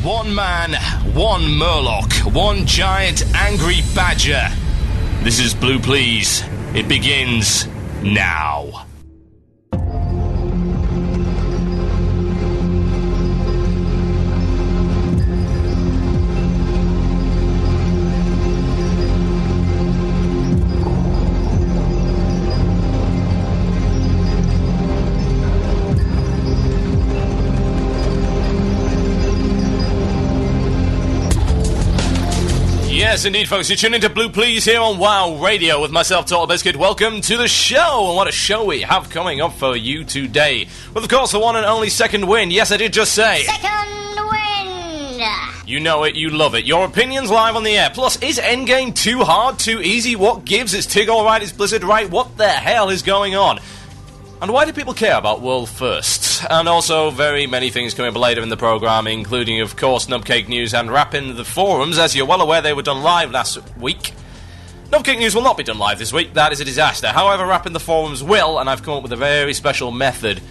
One man, one Murloc, one giant angry badger. This is Blue Please. It begins now. Yes, indeed, folks. You're tuning into Blue Please here on WoW Radio with myself, Total Biscuit. Welcome to the show, and what a show we have coming up for you today. With, of course, the one and only Second Wind. Yes, I did just say Second Wind! You know it, you love it. Your opinions live on the air. Plus, is Endgame too hard, too easy? What gives? Is Tig alright? Is Blizzard right? What the hell is going on? And why do people care about World First? And also very many things coming up later in the programme, including, of course, Nubcake News and Rapping the Forums. As you're well aware, they were done live last week. Nubcake News will not be done live this week. That is a disaster. However, Rapping the Forums will, and I've come up with a very special method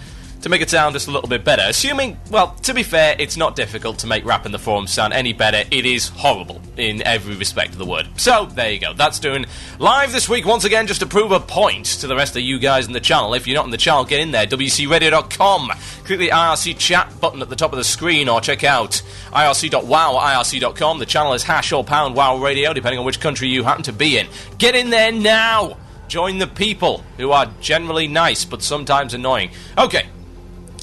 to make it sound just a little bit better. Assuming, well, to be fair, it's not difficult to make Rapping the Forums sound any better. It is horrible in every respect of the word. So, there you go. That's doing live this week, once again, just to prove a point to the rest of you guys in the channel. If you're not in the channel, get in there, wcradio.com. Click the IRC chat button at the top of the screen, or check out irc.wow, irc.com. The channel is # or pound wow radio, depending on which country you happen to be in. Get in there now! Join the people, who are generally nice, but sometimes annoying. Okay.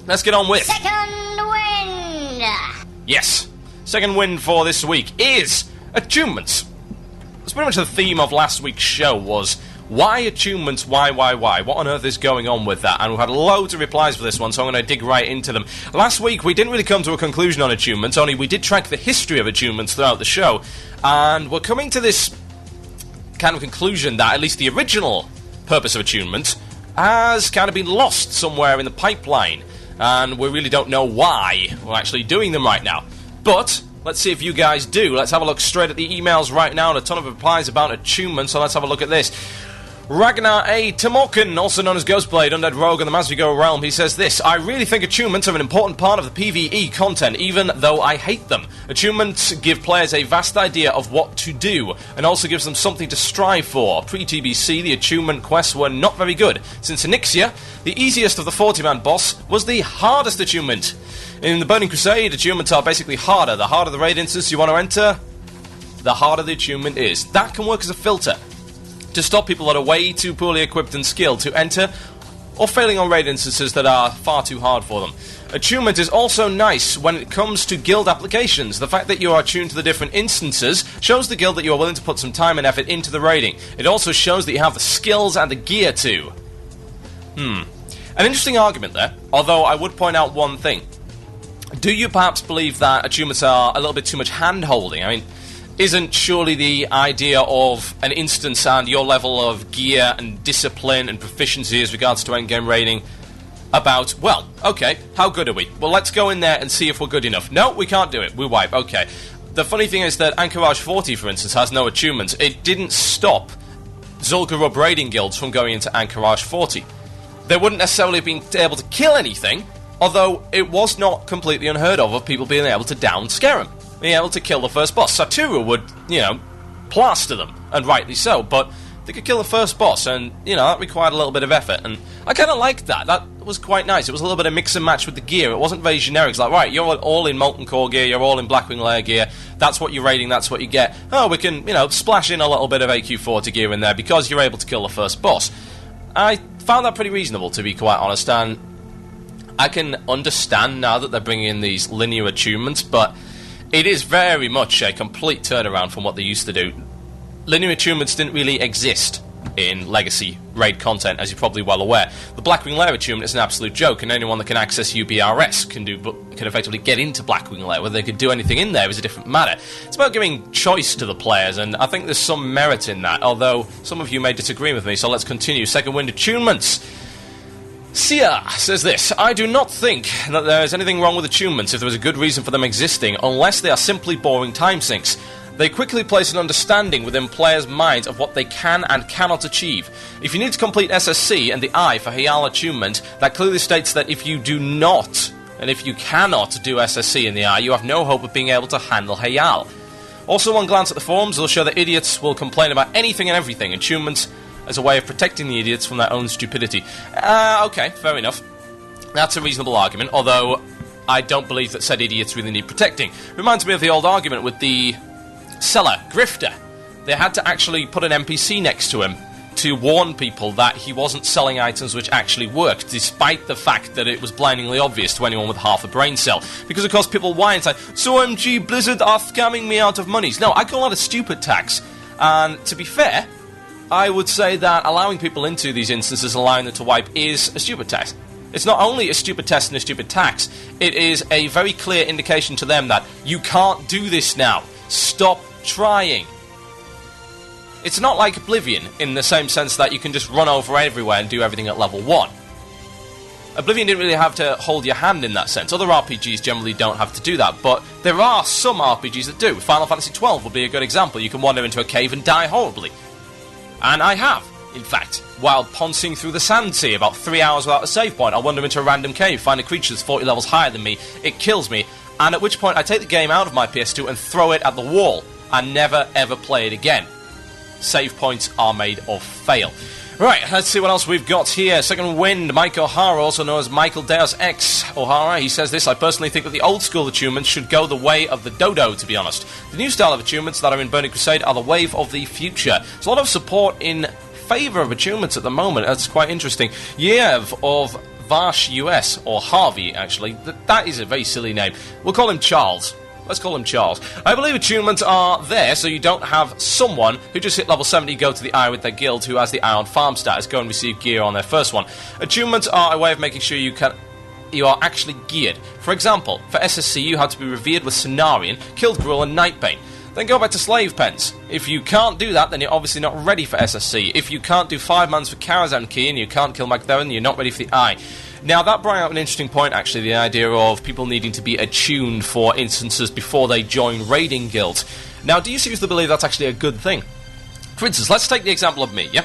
Let's get on with Second Wind! Yes. Second Wind for this week is attunements. That's pretty much the theme of last week's show was, why attunements, why? What on earth is going on with that? And we've had loads of replies for this one, so I'm going to dig right into them. Last week, we didn't really come to a conclusion on attunements, only we did track the history of attunements throughout the show, and we're coming to this kind of conclusion that at least the original purpose of attunement has kind of been lost somewhere in the pipeline. And we really don't know why we're actually doing them right now. But let's see if you guys do. Let's have a look straight at the emails right now, and a ton of replies about attunement, so let's have a look at this. Ragnar A. Timorkin, also known as Ghostblade, Undead Rogue, and the Masvigo Realm, he says this: I really think attunements are an important part of the PvE content, even though I hate them. Attunements give players a vast idea of what to do, and also gives them something to strive for. Pre-TBC, the attunement quests were not very good. Since Onyxia, the easiest of the 40-man boss, was the hardest attunement. In the Burning Crusade, attunements are basically harder. The harder the raid instance you want to enter, the harder the attunement is. That can work as a filter to stop people that are way too poorly equipped and skilled to enter, or failing on raid instances that are far too hard for them. Attunement is also nice when it comes to guild applications. The fact that you are attuned to the different instances shows the guild that you are willing to put some time and effort into the raiding. It also shows that you have the skills and the gear too. An interesting argument there, although I would point out one thing. Do you perhaps believe that attunements are a little bit too much hand-holding? I mean, isn't surely the idea of an instance and your level of gear and discipline and proficiency as regards to endgame raiding about, well, okay, how good are we? Well, let's go in there and see if we're good enough. No, we can't do it. We wipe. Okay. The funny thing is that Anchorage 40, for instance, has no attunements. It didn't stop Zul'Gurub raiding guilds from going into Anchorage 40. They wouldn't necessarily have been able to kill anything, although it was not completely unheard of people being able to down Scarab, being able to kill the first boss. Satoru would, plaster them, and rightly so, but they could kill the first boss, and, that required a little bit of effort, and I kind of liked that. That was quite nice. It was a little bit of mix and match with the gear. It wasn't very generic. It's like, right, you're all in Molten Core gear, you're all in Blackwing Lair gear, that's what you're raiding, that's what you get. Oh, we can, splash in a little bit of AQ40 gear in there because you're able to kill the first boss. I found that pretty reasonable, to be quite honest, and I can understand now that they're bringing in these linear attunements, but it is very much a complete turnaround from what they used to do. Linear attunements didn't really exist in Legacy raid content, as you're probably well aware. The Blackwing Lair attunement is an absolute joke, and anyone that can access UBRS can effectively get into Blackwing Lair. Whether they could do anything in there is a different matter. It's about giving choice to the players, and I think there's some merit in that, although some of you may disagree with me, so let's continue. Second Wind attunements. Sia says this: I do not think that there is anything wrong with attunements if there is a good reason for them existing, unless they are simply boring time sinks. They quickly place an understanding within players' minds of what they can and cannot achieve. If you need to complete SSC and the I for Hyal attunement, that clearly states that if you do not And if you cannot do SSC in the eye, you have no hope of being able to handle Hayal. Also, one glance at the forums will show that idiots will complain about anything and everything. Attunements as a way of protecting the idiots from their own stupidity. Okay, fair enough. That's a reasonable argument, although I don't believe that said idiots really need protecting. Reminds me of the old argument with the seller, Grifter. They had to actually put an NPC next to him to warn people that he wasn't selling items which actually worked, despite the fact that it was blindingly obvious to anyone with half a brain cell. Because, of course, people whine and say, "So OMG, Blizzard are scamming me out of monies." No, I call that a stupid tax. And to be fair, I would say that allowing people into these instances, allowing them to wipe, is a stupid tax. It's not only a stupid test and a stupid tax, it is a very clear indication to them that you can't do this now. Stop trying. It's not like Oblivion, in the same sense that you can just run over everywhere and do everything at level 1. Oblivion didn't really have to hold your hand in that sense. Other RPGs generally don't have to do that, but there are some RPGs that do. Final Fantasy XII would be a good example. You can wander into a cave and die horribly. And I have, in fact, while poncing through the sand sea about 3 hours without a save point. I'll wander into a random cave, find a creature that's 40 levels higher than me, it kills me, and at which point I take the game out of my PS2 and throw it at the wall, and never ever play it again. Save points are made of fail. Right, let's see what else we've got here. Second Wind, Mike O'Hara, also known as Michael Deus Ex O'Hara, he says this: "I personally think that the old school attunements should go the way of the dodo, to be honest. The new style of attunements that are in Burning Crusade are the wave of the future." There's a lot of support in favour of attunements at the moment. That's quite interesting. Yev of Vash US, or Harvey, actually. That is a very silly name. We'll call him Charles. Let's call him Charles. "I believe attunements are there so you don't have someone who just hit level 70 go to the eye with their guild who has the eye on farm status, go and receive gear on their first one. Attunements are a way of making sure you are actually geared. For example, for SSC you had to be revered with Cenarian, killed Gruul and Nightbane. Then go back to Slave Pens. If you can't do that, then you're obviously not ready for SSC. If you can't do 5 mans for Karazhan Key and you can't kill Magtherin, you're not ready for the eye." Now, that brought out an interesting point, actually, the idea of people needing to be attuned for instances before they join raiding guilds. Now, do you seriously believe that's actually a good thing? For instance, let's take the example of me, yeah?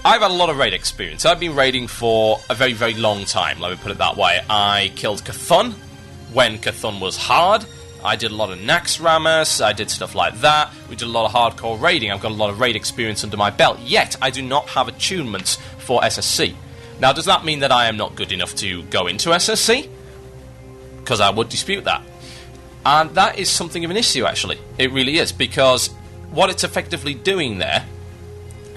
I've had a lot of raid experience. I've been raiding for a very, very long time, let me put it that way. I killed Cthulhu when Cthulhu was hard. I did a lot of Naxxramas, I did stuff like that. We did a lot of hardcore raiding. I've got a lot of raid experience under my belt. Yet, I do not have attunements for SSC. Now, does that mean that I am not good enough to go into SSC? Because I would dispute that. And that is something of an issue, actually. It really is, because what it's effectively doing there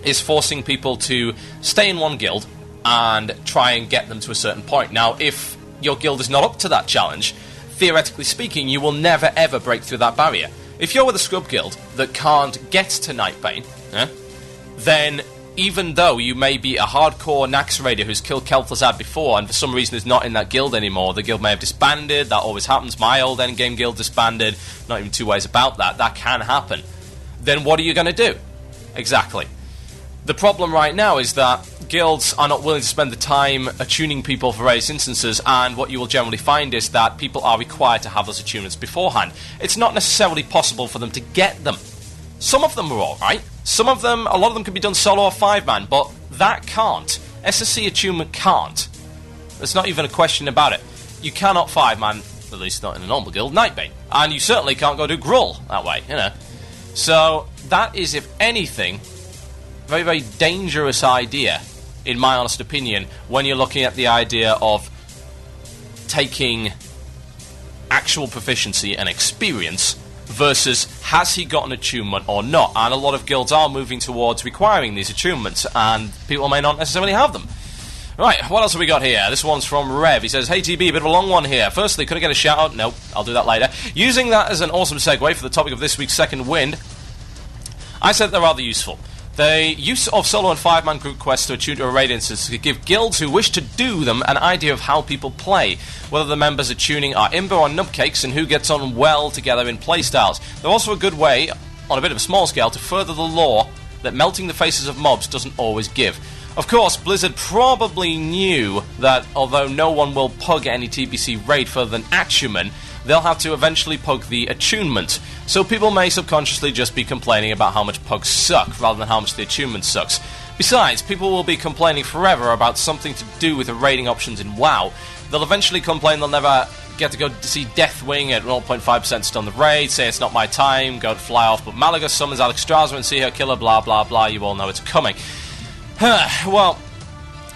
is forcing people to stay in one guild and try and get them to a certain point. Now, if your guild is not up to that challenge, theoretically speaking, you will never ever break through that barrier. If you're with a scrub guild that can't get to Nightbane, then even though you may be a hardcore Nax raider who's killed Kel'Thuzad before and for some reason is not in that guild anymore, the guild may have disbanded, that always happens, my old endgame guild disbanded, not even two ways about that, that can happen. Then what are you going to do? Exactly. The problem right now is that guilds are not willing to spend the time attuning people for various instances, and what you will generally find is that people are required to have those attunements beforehand. It's not necessarily possible for them to get them. Some of them are alright. Some of them, a lot of them can be done solo or 5-man, but that can't. SSC attunement can't. There's not even a question about it. You cannot 5-man, at least not in a normal guild, Nightbane. And you certainly can't go do Gruul that way, you know. So, that is, if anything, a very, very dangerous idea, in my honest opinion, when you're looking at the idea of taking actual proficiency and experience versus has he got an attunement or not. And a lot of guilds are moving towards requiring these attunements, and people may not necessarily have them. Right, what else have we got here? This one's from Rev. He says, "Hey TB, a bit of a long one here. Firstly, could I get a shout out? Nope, I'll do that later. Using that as an awesome segue for the topic of this week's Second Wind, I said they're rather useful. The use of solo and 5-man group quests to attune to a raid instance to give guilds who wish to do them an idea of how people play, whether the members attuning are imber or nubcakes, and who gets on well together in playstyles. They're also a good way, on a bit of a small scale, to further the lore that melting the faces of mobs doesn't always give." Of course, Blizzard probably knew that although no one will pug any TBC raid further than Attunement, they'll have to eventually pug the attunement. So people may subconsciously just be complaining about how much pugs suck, rather than how much the attunement sucks. Besides, people will be complaining forever about something to do with the raiding options in WoW. They'll eventually complain they'll never get to go to see Deathwing at 0.5% stun the raid, say it's not my time, go to fly off, but Malaga summons Alex Strasser and see her killer, blah blah blah, you all know it's coming. Well,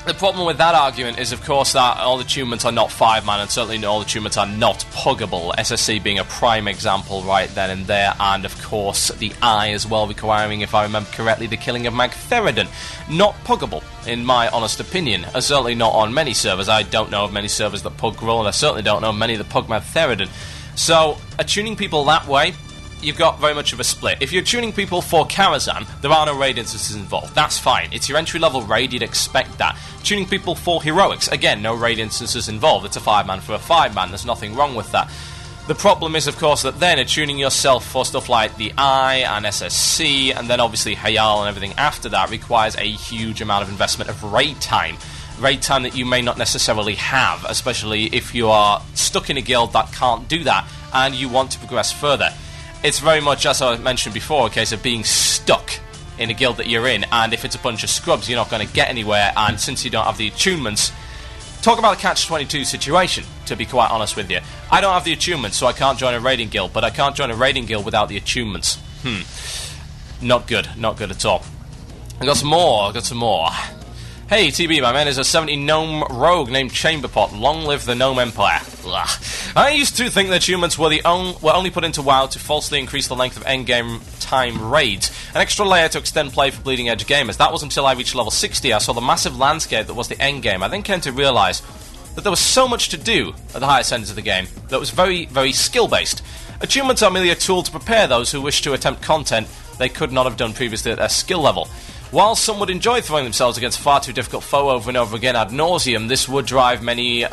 the problem with that argument is, of course, that all attunements are not 5-man, and certainly all attunements are not puggable. SSC being a prime example right then and there, and of course the Eye as well, requiring, if I remember correctly, the killing of Magtheridon. Not puggable, in my honest opinion. Certainly not on many servers. I don't know of many servers that pug Gruul, and I certainly don't know of many that pug Magtheridon. So, attuning people that way, you've got very much of a split. If you're tuning people for Karazhan, there are no raid instances involved. That's fine. It's your entry-level raid, you'd expect that. Tuning people for Heroics, again, no raid instances involved. It's a 5-man for a 5-man. There's nothing wrong with that. The problem is, of course, that then attuning yourself for stuff like the Eye and SSC, and then obviously Hayal and everything after that, requires a huge amount of investment of raid time. Raid time that you may not necessarily have, especially if you are stuck in a guild that can't do that, and you want to progress further. It's very much, as I mentioned before, a case of being stuck in a guild that you're in, and if it's a bunch of scrubs, you're not going to get anywhere, and since you don't have the attunements, talk about a catch-22 situation, to be quite honest with you. I don't have the attunements, so I can't join a raiding guild, but I can't join a raiding guild without the attunements. Not good at all. I got some more. Hey, TB, my man is a 70 gnome rogue named Chamberpot. Long live the gnome empire. Blah. I used to think that attunements were only put into WoW to falsely increase the length of endgame time raids. An extra layer to extend play for bleeding edge gamers. That was until I reached level 60. I saw the massive landscape that was the endgame. I then came to realise that there was so much to do at the highest ends of the game that was very, very skill-based. Attunements are merely a tool to prepare those who wish to attempt content they could not have done previously at their skill level. While some would enjoy throwing themselves against a far too difficult foe over and over again ad nauseum, this would drive many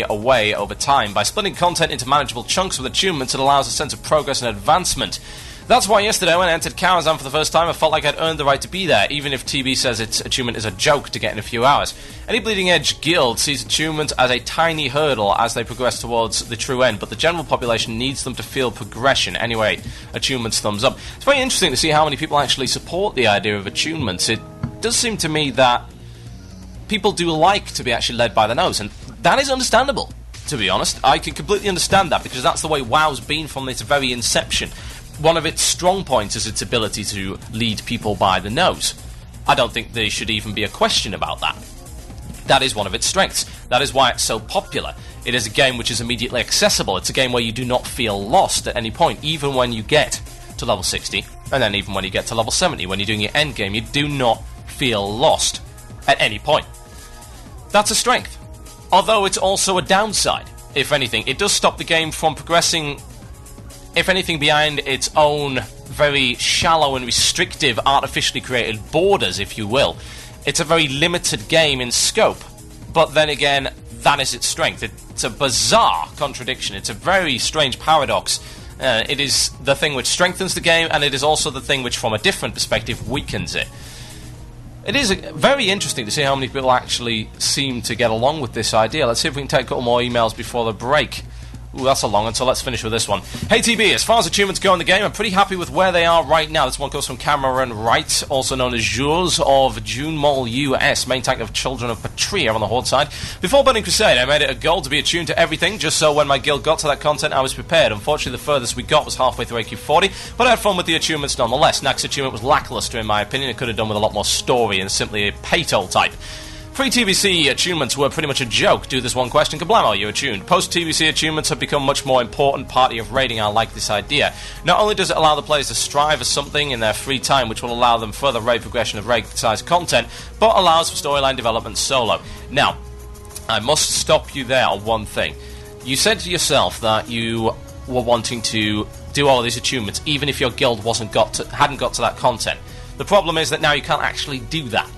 away over time. By splitting content into manageable chunks with attunements, it allows a sense of progress and advancement. That's why yesterday when I entered Karazhan for the first time, I felt like I'd earned the right to be there, even if TB says its attunement is a joke to get in a few hours. Any bleeding edge guild sees attunement as a tiny hurdle as they progress towards the true end, but the general population needs them to feel progression. Anyway, attunements thumbs up. It's very interesting to see how many people actually support the idea of attunements. It does seem to me that people do like to be actually led by the nose, and that is understandable, to be honest. I can completely understand that, because that's the way WoW's been from its very inception. One of its strong points is its ability to lead people by the nose. I don't think there should even be a question about that. That is one of its strengths. That is why it's so popular. It is a game which is immediately accessible. It's a game where you do not feel lost at any point, even when you get to level 60, and then even when you get to level 70. When you're doing your end game, you do not feel lost at any point. That's a strength. Although it's also a downside. If anything, it does stop the game from progressing, if anything, behind its own very shallow and restrictive, artificially created borders, if you will. It's a very limited game in scope, but then again, that is its strength. It's a bizarre contradiction. It's a very strange paradox. It is the thing which strengthens the game, and it is also the thing which, from a different perspective, weakens it. It is very interesting to see how many people actually seem to get along with this idea. Let's see if we can take a couple more emails before the break. Ooh, that's a long one, so let's finish with this one. Hey TB, as far as attunements go in the game, I'm pretty happy with where they are right now. This one comes from Cameron Wright, also known as Jules of Junmol US, main tank of Children of Patria on the Horde side. Before Burning Crusade, I made it a goal to be attuned to everything, just so when my guild got to that content, I was prepared. Unfortunately, the furthest we got was halfway through AQ40, but I had fun with the attunements nonetheless. Naxx attunement was lackluster in my opinion. It could have done with a lot more story and simply a paytoll type. Pre-TBC attunements were pretty much a joke. Do this one question, kablamo, you're attuned. Post-TBC attunements have become much more important party of raiding. I like this idea. Not only does it allow the players to strive for something in their free time, which will allow them further raid progression of raid-sized content, but allows for storyline development solo. Now, I must stop you there on one thing. You said to yourself that you were wanting to do all of these attunements, even if your guild hadn't got to that content. The problem is that now you can't actually do that.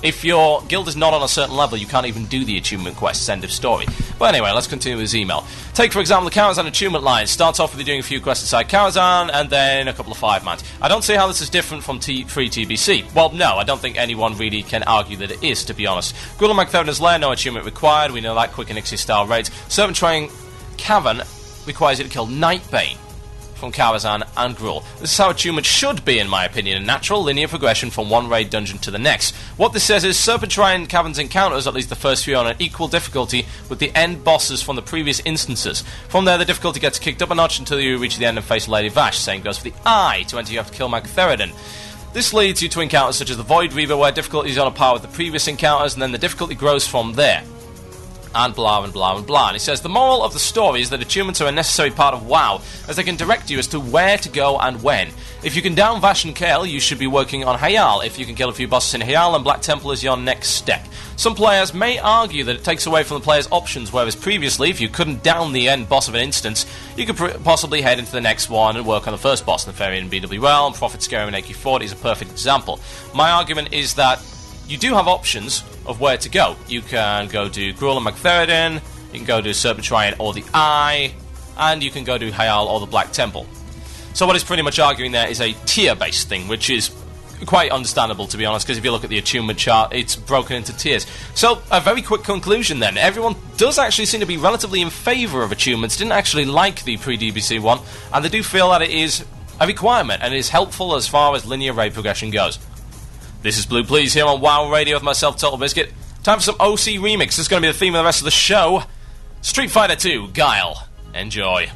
If your guild is not on a certain level, you can't even do the attunement quests, end of story. But anyway, let's continue with this email. Take, for example, the Karazhan attunement line. Starts off with you doing a few quests inside Karazhan, and then a couple of 5-mans. I don't see how this is different from pre-TBC. Well, no, I don't think anyone really can argue that it is, to be honest. Gruul and Magtheridon's Lair, no attunement required. We know that, quick and Ixie style raids. Servant Train Cavern requires you to kill Night Bane. from Karazhan and Gruul. This is how attunement should be, in my opinion, a natural linear progression from one raid dungeon to the next. What this says is Serpentine Caverns encounters, at least the first few, on an equal difficulty with the end bosses from the previous instances. From there, the difficulty gets kicked up a notch until you reach the end and face Lady Vash. Same goes for the Eye. To enter, you have to kill Magtheridon. This leads you to encounters such as the Void Reaver, where difficulty is on a par with the previous encounters, and then the difficulty grows from there. And blah and blah and blah. And he says, the moral of the story is that attunements are a necessary part of WoW, as they can direct you as to where to go and when. If you can down Vash and Kael, you should be working on Hayal. If you can kill a few bosses in Hayal, and Black Temple is your next step. Some players may argue that it takes away from the player's options, whereas previously, if you couldn't down the end boss of an instance, you could possibly head into the next one and work on the first boss. Nefarian BW Realm, Prophet Scarum and AQ40 is a perfect example. My argument is that you do have options of where to go. You can go to Gruul and Magtheridon, you can go to Serpentine or the Eye, and you can go to Hayal or the Black Temple. So what he's pretty much arguing there is a tier-based thing, which is quite understandable, to be honest, because if you look at the attunement chart, it's broken into tiers. So, a very quick conclusion then. Everyone does actually seem to be relatively in favour of attunements, didn't actually like the pre-DBC one, and they do feel that it is a requirement, and is helpful as far as linear raid progression goes. This is Blue Please here on WoW Radio with myself, Total Biscuit. Time for some OC Remix. This is going to be the theme of the rest of the show. Street Fighter 2, Guile. Enjoy.